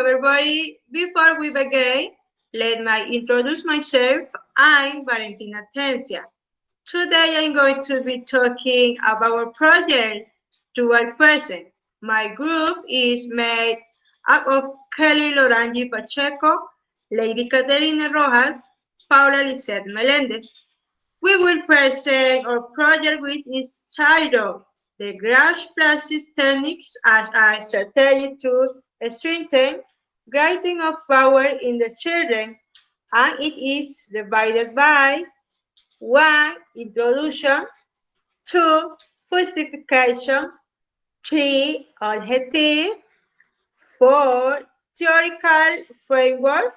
everybody. Before we begin, let me introduce myself. I'm Valentina Tencia. Today I'm going to be talking about our project Dual Present. My group is made up of Kelly Lorangi Pacheco, Lady Caterina Rojas, Paula Lisette Melendez. We will present our project which is titled The Graph Plastics Techniques as a Strategy to Strengthen Grading of Power in the Children, and it is divided by 1. Introduction, 2. Justification, 3. Objective, 4. Theoretical framework,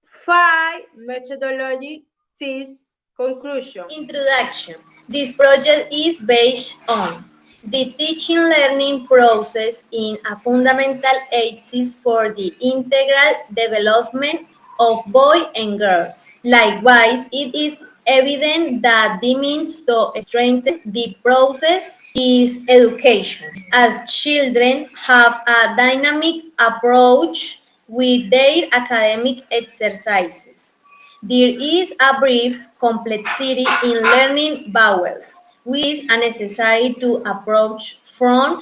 5. Methodology, 6. Conclusion. Introduction. This project is based on the teaching learning process in a fundamental axis for the integral development of boys and girls. Likewise, it is evident that the means to strengthen the process is education, as children have a dynamic approach with their academic exercises. There is a brief complexity in learning vowels, which is necessary to approach from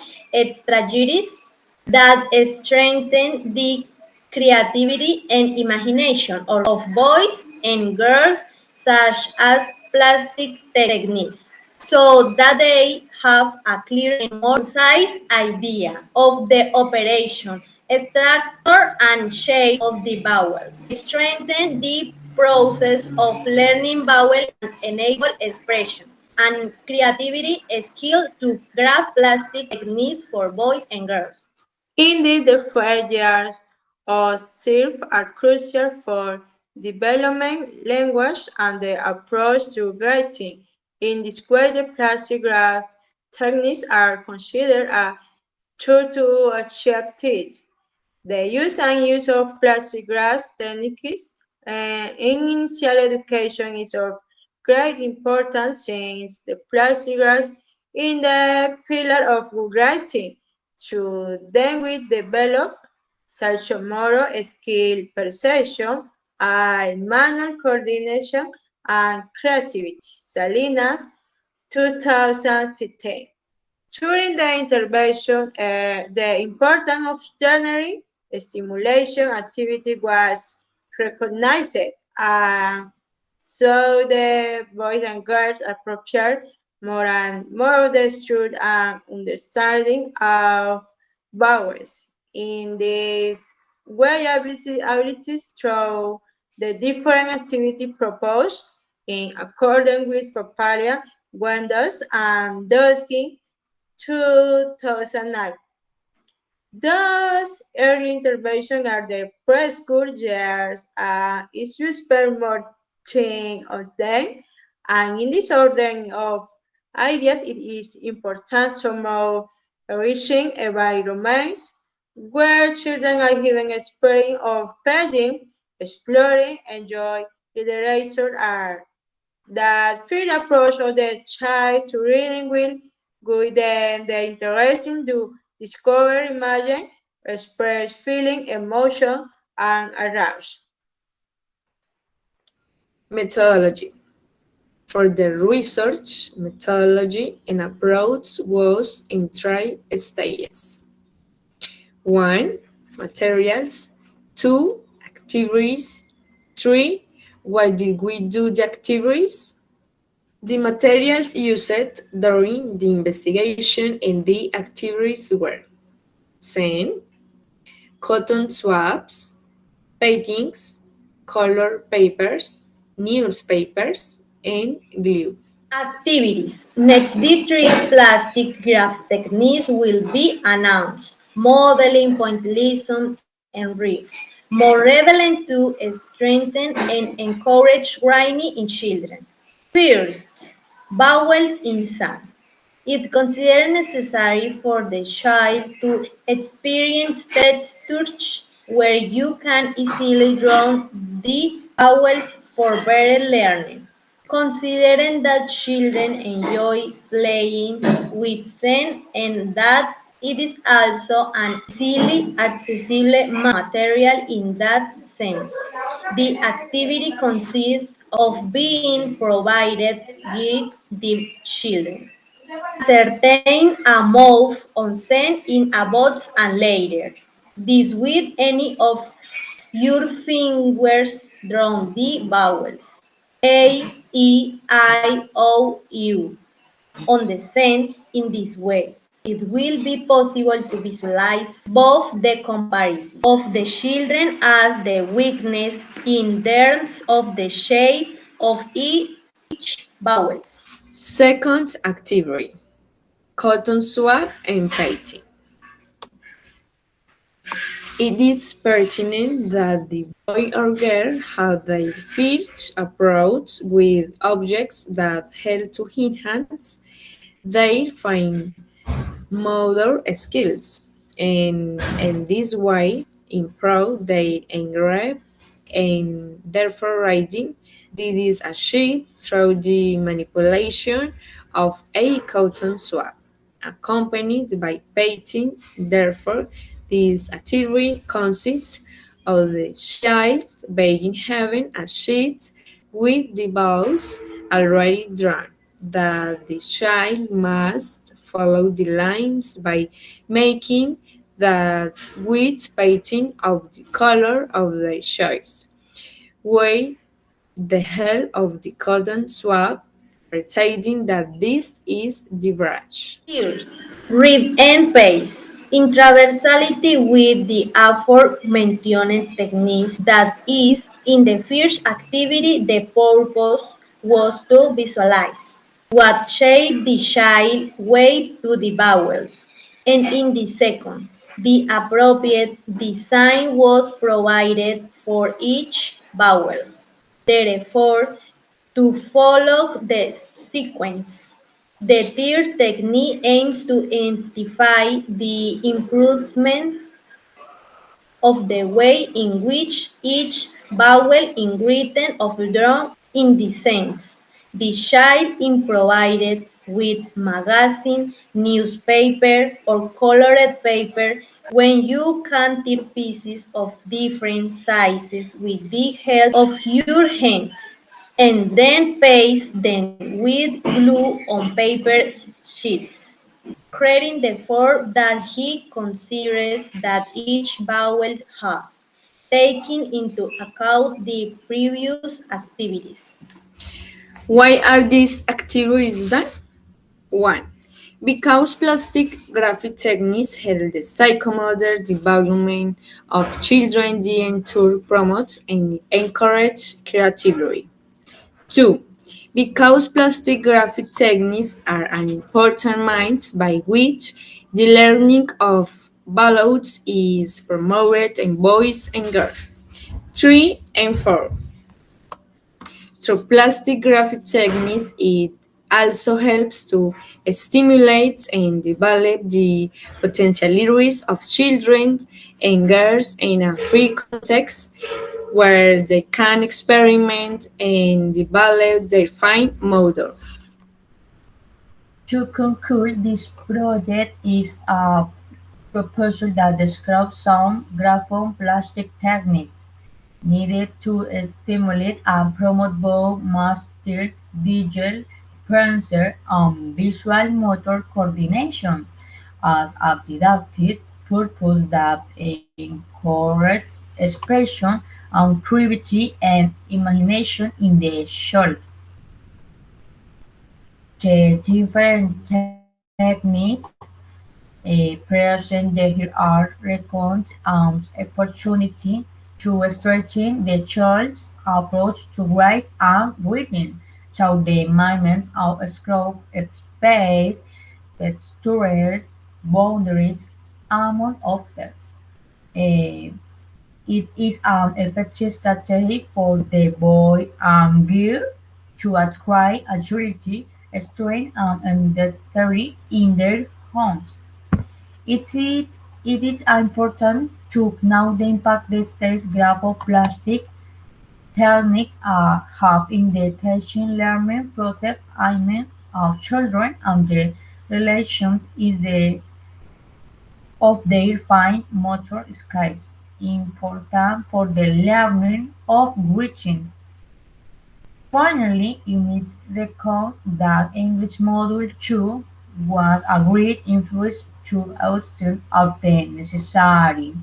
strategies that strengthen the creativity and imagination of boys and girls, such as plastic techniques, so that they have a clear and more concise idea of the operation, structure, and shape of the vowels. Strengthen the process of learning vowel and enable expression and creativity skill to grasp plastic techniques for boys and girls. Indeed, the 5 years of SIRF are crucial for development language and the approach to writing. In this way, the plastic graph techniques are considered a tool to achieve this. The use of plastic graph techniques in initial education is of great importance since the plastic graph is the pillar of good writing. Through them we develop motor skill, perception, and manual coordination and creativity. Salinas, 2015. During the intervention, the importance of journaling stimulation activity was recognized, and so the boys and girls appropriate more and more of the structure and understanding of vowels. In this way, abilities through the different activity proposed in accordance with Papalia, Wendos, and Doskin 2009. Thus, early intervention are the preschool years is to spend more time of them, and in this order of ideas, it is important to promote enriching environments where children are given experience of playing, exploring, enjoy literature art. That field approach of the child to reading will guide them the interesting to discover, imagine, express feeling, emotion, and arouse. Methodology. For the research, methodology and approach was in 3 stages. 1. Materials. 2. Activities. 3. Why did we do the activities? The materials used during the investigation and the activities were sand, cotton swabs, paintings, color papers, newspapers, and glue. Activities. Next, the three plastic graph techniques will be announced. Modeling, pointillism, and reef. More relevant to strengthen and encourage writing in children. First, vowels in sound. It considered necessary for the child to experience textures where you can easily draw the vowels for better learning. Considering that children enjoy playing with sound and that It is also an easily accessible material in that sense. The activity consists of being provided with the children. Certain a move on send in a box and later. This with any of your fingers drawn the vowels A, E, I, O, U on the send in this way. It will be possible to visualize both the comparison of the children as the weakness in terms of the shape of each vowels. Second activity, cotton swab and painting. It is pertinent that the boy or girl have their feet approach with objects that help to enhance their fine motor skills, and in this way improve their engrave and therefore writing. This is achieved through the manipulation of a cotton swab, accompanied by painting. Therefore, this activity consists of the child being having a sheet with the balls already drawn, that the child must follow the lines by making that with painting of the color of their choice, with the help of the cotton swab, pretending that this is the brush. Third, read and paste. In transversality with the aforementioned techniques, that is, in the first activity, the purpose was to visualize what shape the child gave to the vowels, and in the second, the appropriate design was provided for each vowel. Therefore, to follow the sequence. The third technique aims to identify the improvement of the way in which each vowel is written or drawn in the sense. The child is provided with magazine, newspaper, or colored paper when you can tear pieces of different sizes with the help of your hands and then paste them with glue on paper sheets, creating the form that he considers that each vowel has, taking into account the previous activities. Why are these activities done? 1. Because plastic graphic techniques help the psychomotor development of children, the tool promotes and encourage creativity. 2. Because plastic graphic techniques are an important means by which the learning of ballots is promoted in boys and girls. 3 and 4. Through plastic graphic techniques, it also helps to stimulate and develop the potentialities of children and girls in a free context where they can experiment and develop their fine motor. To conclude, this project is a proposal that describes some graphoplastic techniques needed to stimulate and promote both muscular, visual, pressure, and visual motor coordination as a didactic purpose that encourages expression and creativity and imagination in the child. The different techniques present there are recounts an opportunity to strengthen the child's approach to writing and reading, so the movements of scope, space, textures, boundaries, among others. Eh, it is an effective strategy for the boy and girl to acquire agility, strength, and dexterity in their homes. It is important to know the impact these graphoplastic techniques have in the teaching learning process of children and the relations is the of their fine motor skills, important for the learning of reaching. Finally, units record that English Module 2 was a great influence to outstep of the necessary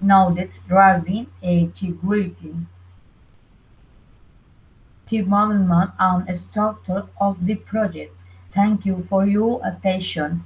knowledge regarding integrity, development and structure of the project. Thank you for your attention.